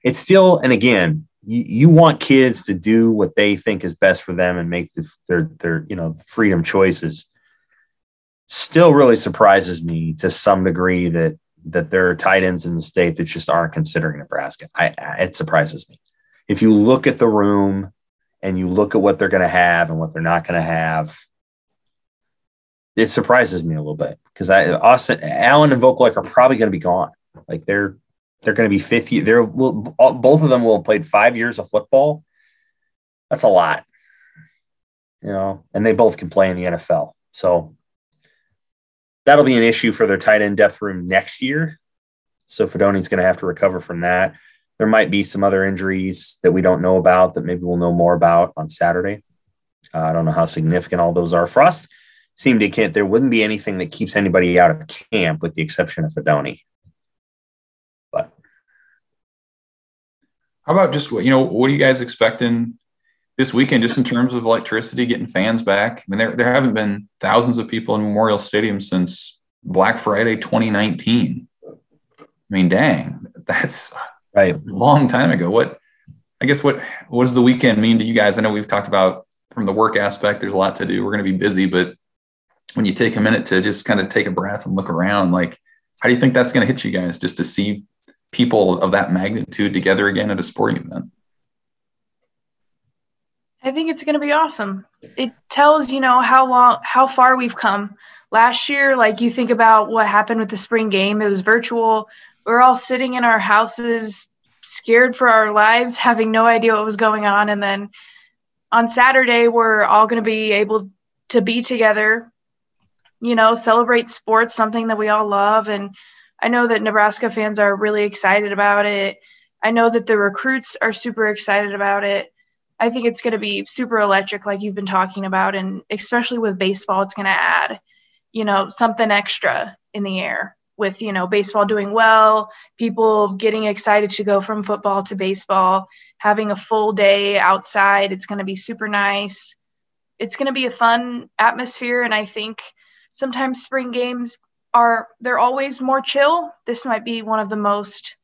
It's still, and again, you want kids to do what they think is best for them and make their freedom choices. Still really surprises me to some degree that there are tight ends in the state that just aren't considering Nebraska. It surprises me. If you look at the room and you look at what they're going to have and what they're not going to have, it surprises me a little bit because Austin Allen and Vokalek are probably going to be gone. Like they're going to be fifth year. Both of them will have played 5 years of football. That's a lot, and they both can play in the NFL. So that'll be an issue for their tight end depth room next year. So Fidoni's going to have to recover from that. There might be some other injuries that we don't know about that maybe we'll know more about on Saturday. I don't know how significant all those are. For us, seemed there wouldn't be anything that keeps anybody out of camp with the exception of Fidoni. But how about just, what are you guys expecting this weekend just in terms of electricity, getting fans back? I mean, there haven't been thousands of people in Memorial Stadium since Black Friday 2019. I mean, dang, that's right. A long time ago. What does the weekend mean to you guys? I know we've talked about from the work aspect, there's a lot to do. We're going to be busy, but when you take a minute to just kind of take a breath and look around, like, how do you think that's going to hit you guys just to see people of that magnitude together again at a sporting event? I think it's going to be awesome. It tells, how far we've come. Last year, like, you think about what happened with the spring game. It was virtual. We're all sitting in our houses, scared for our lives, having no idea what was going on. And then on Saturday, we're all going to be able to be together, celebrate sports, something that we all love. And I know that Nebraska fans are really excited about it. I know that the recruits are super excited about it. I think it's going to be super electric, like you've been talking about. And especially with baseball, it's going to add, something extra in the air with, baseball doing well, people getting excited to go from football to baseball, having a full day outside. It's going to be super nice. It's going to be a fun atmosphere. And I think sometimes spring games they're always more chill. This might be one of the most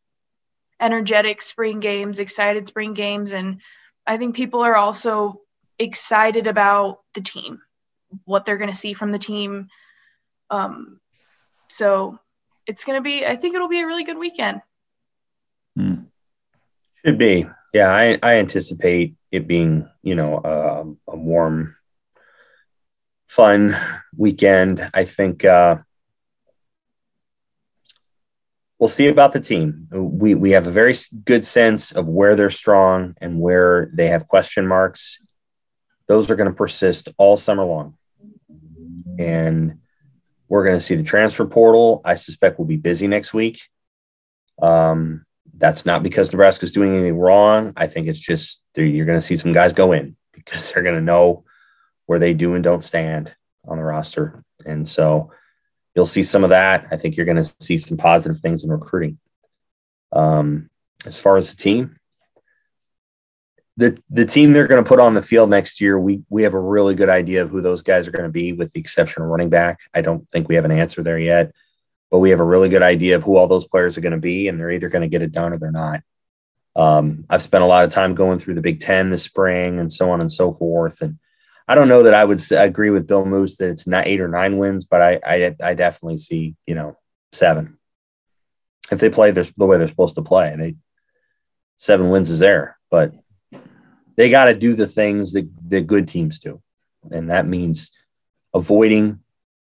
energetic spring games, excited spring games. And I think people are also excited about the team, what they're going to see from the team. So it's going to be, I think it'll be a really good weekend. Should be. Yeah, I anticipate it being, a warm, fun weekend. I think we'll see about the team. We have a very good sense of where they're strong and where they have question marks. Those are going to persist all summer long. And we're going to see the transfer portal. I suspect we'll be busy next week. That's not because Nebraska's doing anything wrong. I think it's just you're going to see some guys go in because they're going to know where they do and don't stand on the roster. And so you'll see some of that. I think you're going to see some positive things in recruiting. As far as the team, the team they're going to put on the field next year, we have a really good idea of who those guys are going to be, with the exception of running back. I don't think we have an answer there yet, but we have a really good idea of who all those players are going to be, and they're either going to get it done or they're not. I've spent a lot of time going through the Big Ten this spring and so on and so forth. And I don't know that I would agree with Bill Moose that it's not 8 or 9 wins, but I definitely see, 7. If they play the way they're supposed to play, 7 wins is there, but they got to do the things that good teams do. And that means avoiding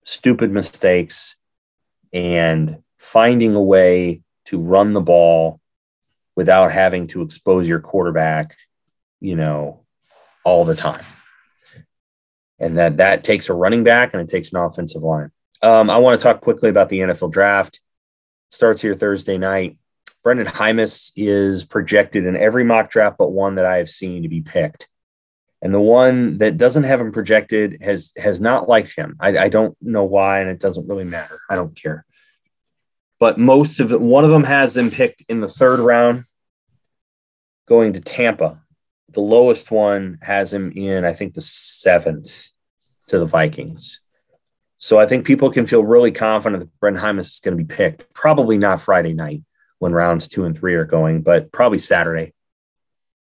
stupid mistakes and finding a way to run the ball without having to expose your quarterback, all the time. And that takes a running back and it takes an offensive line. I want to talk quickly about the NFL draft. starts here Thursday night. Brendan Hymas is projected in every mock draft but one that I have seen to be picked. And the one that doesn't have him projected has not liked him. I don't know why, and it doesn't really matter. I don't care. But one of them has him picked in the 3rd round, going to Tampa. The lowest one has him in, I think, the 7th to the Vikings. So I think people can feel really confident that Brendan Hymas is going to be picked. Probably not Friday night when rounds 2 and 3 are going, but probably Saturday,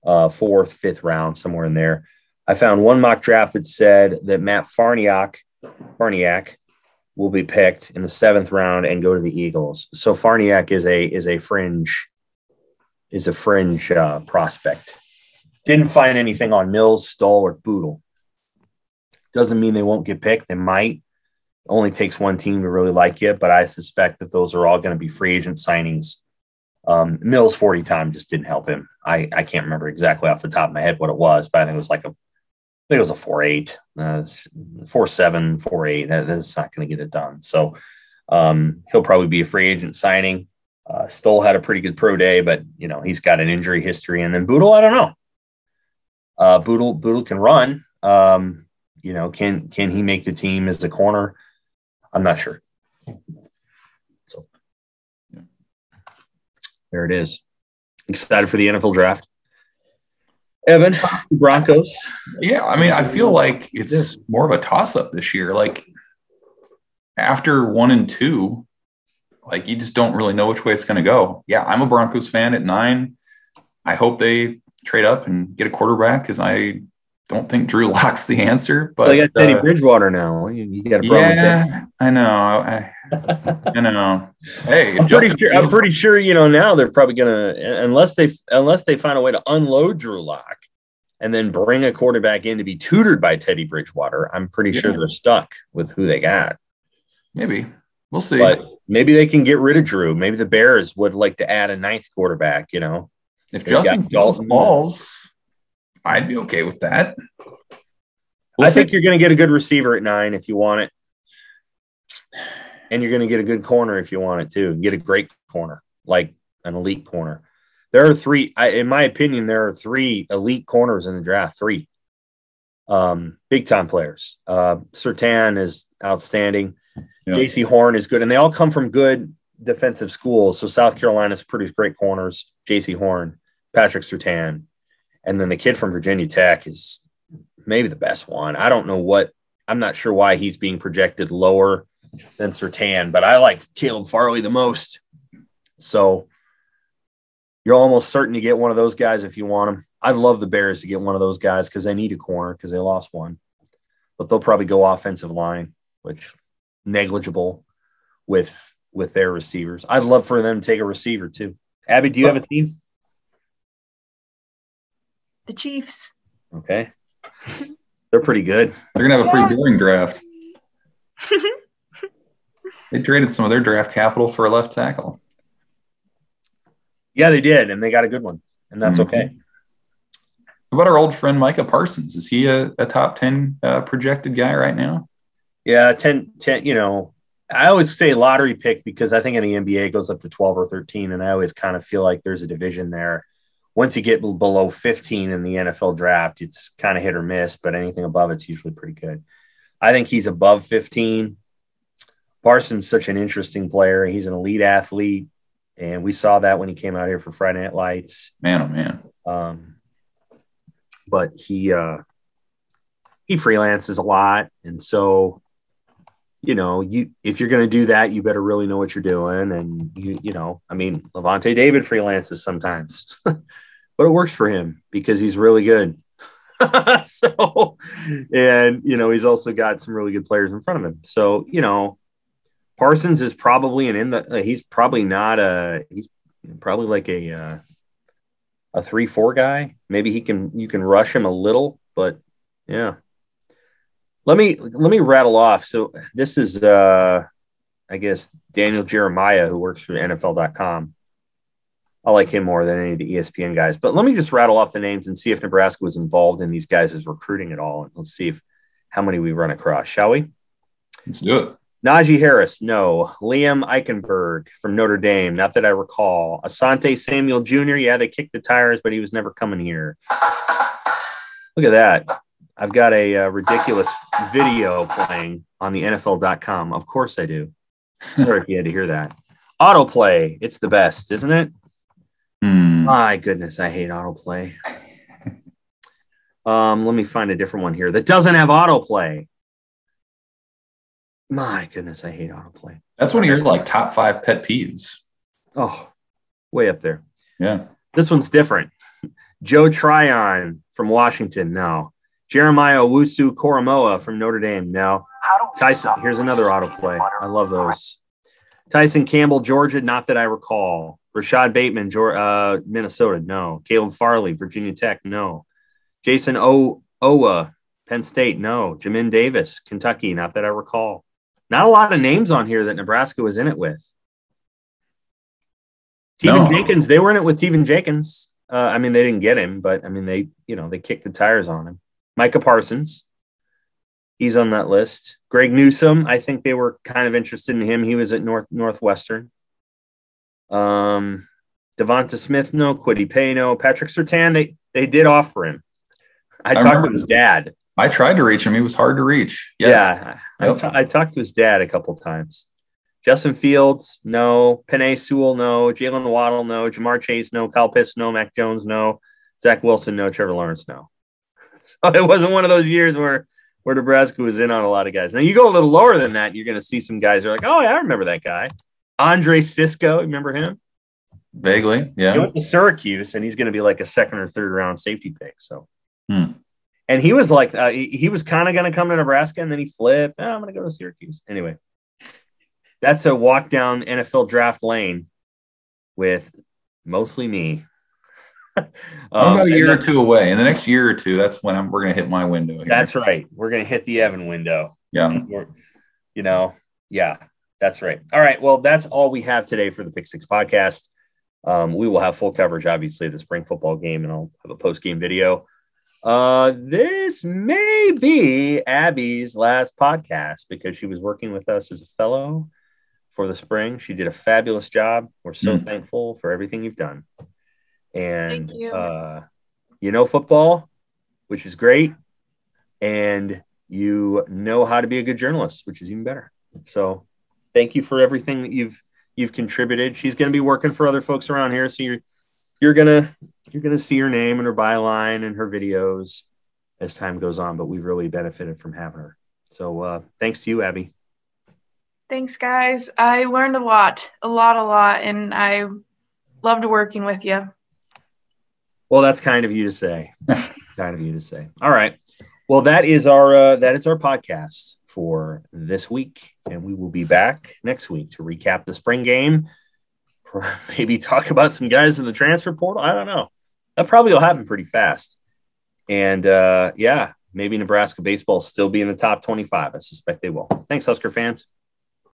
4th, 5th round, somewhere in there. I found one mock draft that said that Matt Farniak will be picked in the 7th round and go to the Eagles. So Farniak is a fringe prospect. Didn't find anything on Mills, Stoll, or Boodle. Doesn't mean they won't get picked. They might. Only takes one team to really like you, but I suspect that those are all going to be free agent signings. Mills 40 time just didn't help him. I can't remember exactly off the top of my head what it was, but I think it was a 4.8, 4.7, 4.8. That's not going to get it done. So he'll probably be a free agent signing. Stoll had a pretty good pro day, but he's got an injury history. And then Boodle, I don't know. Boodle can run. Can he make the team as a corner? I'm not sure. So there it is. Excited for the NFL draft. Evan, Broncos. Yeah, I mean, I feel like it's more of a toss-up this year. Like, after 1 and 2, like, you just don't really know which way it's going to go. Yeah, I'm a Broncos fan at 9. I hope they trade up and get a quarterback because I don't think Drew Lock's the answer. But they got Teddy Bridgewater now. You got a problem with that. I know. I know. Hey, I'm pretty sure. Now they're probably gonna, unless they find a way to unload Drew Lock and then bring a quarterback in to be tutored by Teddy Bridgewater. I'm pretty sure they're stuck with who they got. Maybe we'll see. But maybe they can get rid of Drew. Maybe the Bears would like to add a 9th quarterback. If Justin Fields balls, I'd be okay with that. I think you're going to get a good receiver at 9 if you want it. And you're going to get a good corner if you want it too. Get a great corner, like an elite corner. There are 3, in my opinion, there are 3 elite corners in the draft. 3 big-time players. Surtain is outstanding. Yeah. J.C. Horn is good. And they all come from good defensive schools. So South Carolina's produced great corners. J.C. Horn, Patrick Surtain. And then the kid from Virginia Tech is maybe the best one. I'm not sure why he's being projected lower than Surtain, but I like Caleb Farley the most. So you're almost certain to get one of those guys if you want them. I'd love the Bears to get one of those guys because they need a corner because they lost one. But they'll probably go offensive line, which negligible with their receivers. I'd love for them to take a receiver too. Abby, do you have a team? The Chiefs. Okay. They're pretty good. They're going to have a pretty boring draft. They traded some of their draft capital for a left tackle. Yeah, they did, and they got a good one, and that's okay. How about our old friend Micah Parsons? Is he a top 10 projected guy right now? Yeah, 10, I always say lottery pick because I think in the NBA it goes up to 12 or 13, and I always kind of feel like there's a division there. Once you get below 15 in the NFL draft, it's kind of hit or miss, but anything above it's usually pretty good. I think he's above 15. Parsons such an interesting player. He's an elite athlete, and we saw that when he came out here for Friday Night Lights. Man, oh man. But he freelances a lot, and so if you're going to do that, you better really know what you're doing. And Levante David freelances sometimes, but it works for him because he's really good. He's also got some really good players in front of him. So, Parsons is probably he's probably like a 3-4 guy. Maybe you can rush him a little, but yeah. Let me rattle off. So this is I guess Daniel Jeremiah, who works for NFL.com. I like him more than any of the ESPN guys. But let me just rattle off the names and see if Nebraska was involved in these guys' recruiting at all. And let's see how many we run across, shall we? Let's do it. Najee Harris, no. Liam Eichenberg from Notre Dame, not that I recall. Asante Samuel Jr., yeah, they kicked the tires, but he was never coming here. Look at that. I've got a ridiculous video playing on the NFL.com. Of course I do. Sorry if you had to hear that. Autoplay, it's the best, isn't it? My goodness, I hate autoplay. Let me find a different one here that doesn't have autoplay. My goodness, I hate autoplay. That's one of your like top 5 pet peeves. Oh, way up there. Yeah. This one's different. Joe Tryon from Washington, no. Jeremiah Owusu Koromoa from Notre Dame, no. Tyson, here's another autoplay. I love those. Tyson Campbell, Georgia, not that I recall. Rashad Bateman, Minnesota, no. Caleb Farley, Virginia Tech, no. Jason Owa, Penn State, no. Jamin Davis, Kentucky, not that I recall. Not a lot of names on here that Nebraska was in it with. Tevin Jenkins, they were in it with Tevin Jenkins. I mean, they didn't get him, but I mean, they kicked the tires on him. Micah Parsons, he's on that list. Greg Newsome, I think they were kind of interested in him. He was at Northwestern. Devonta Smith, no. Kwity Paye, no. Patrick Surtain, they did offer him. I talked to his dad. I tried to reach him. He was hard to reach. Yes. Yeah, I talked to his dad a couple times. Justin Fields, no. Penei Sewell, no. Jalen Waddle, no. Jamar Chase, no. Kyle Pitts, no. Mac Jones, no. Zach Wilson, no. Trevor Lawrence, no. So it wasn't one of those years where Nebraska was in on a lot of guys. Now you go a little lower than that, you're going to see some guys who are like, oh, yeah, I remember that guy. Andre Sisco, remember him? Vaguely, yeah. He went to Syracuse, and he's going to be like a second or third round safety pick. So, And he was like, he was kind of going to come to Nebraska, and then he flipped. Oh, I'm going to go to Syracuse. Anyway, that's a walk down NFL draft lane with mostly me. I'm about a year or two away. In the next year or two, that's when we're going to hit my window here. That's right. We're going to hit the Evan window. Yeah. Yeah, that's right. All right. Well, that's all we have today for the Pick Six podcast. We will have full coverage, obviously, of the spring football game, and I'll have a post-game video. This may be Abby's last podcast because she was working with us as a fellow for the spring. She did a fabulous job. We're so thankful for everything you've done. And, thank you. Football, which is great. And you know how to be a good journalist, which is even better. So thank you for everything that you've contributed. She's going to be working for other folks around here. So you're going to see her name and her byline and her videos as time goes on, but we've really benefited from having her. So thanks to you, Abby. Thanks, guys. I learned a lot, and I loved working with you. Well, that's kind of you to say. All right. Well, that is our podcast for this week, and we will be back next week to recap the spring game. Maybe talk about some guys in the transfer portal. I don't know. That probably will happen pretty fast. And maybe Nebraska baseball will still be in the top 25. I suspect they will. Thanks, Husker fans.